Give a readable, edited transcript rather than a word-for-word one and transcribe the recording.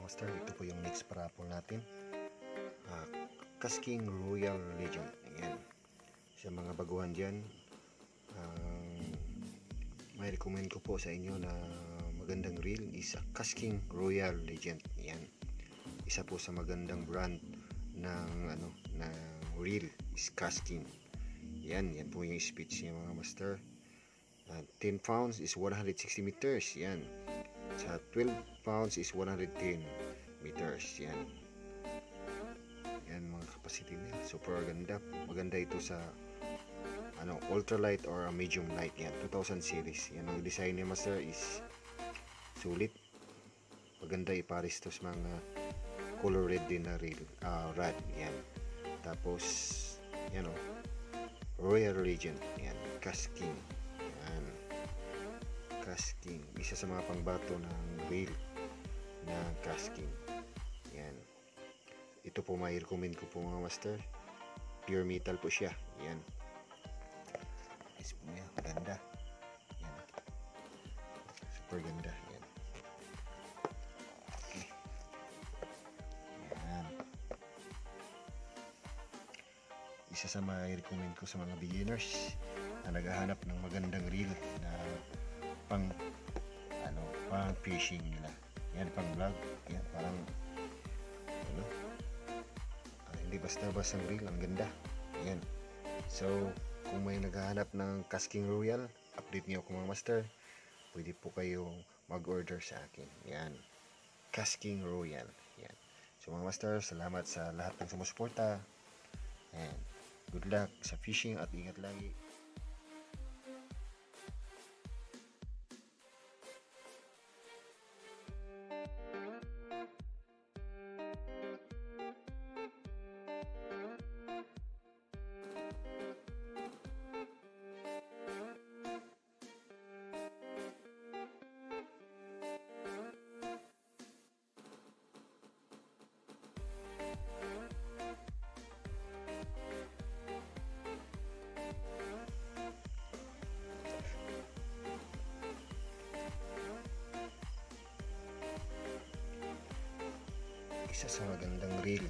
master, ito po yung next parapol natin. Kasking Royal Legend. Ayan. Sa mga baguhan dyan, may recommend ko po sa inyo na magandang reel is Kasking Royal Legend. Ayan. Isa po sa magandang brand ng reel is Kasking. Yan po yung speeds niya mga master. 10 pounds is 160 meters. Yan. Sa 12 pounds is 110 meters. Yan. Yan mga capacity niya. Super ganda. Maganda ito sa ultralight or medium light. Yan. 2000 series. Yan ang design niya master is sulit. Maganda ipares to sa mga color red din na rod. Yan. Tapos yan Royal Legend. Yan. Kasking. Yan. Kasking. Isa sa mga pangbato ng reel na Kasking. Yan. Ito po may recommend ko po mga master. Pure metal po siya. Yan. Is po niya. Ganda. Yan. Super ganda. Yan. Okay. Yan. Isa sa mga recommend ko sa mga beginners na naghahanap ng magandang reel na pang fishing nila. Yan, pang vlog. Yan, parang hindi basta-basta reel, ang ganda. Yan. So, kung may naghahanap ng Kasking Royal, update niyo ako mga master. Pwede po kayo mag-order sa akin. Yan. Kasking Royal. Yan. So mga master, salamat sa lahat ng sumusuporta. And good luck sa fishing at ingat lagi. Isa sa magandang reel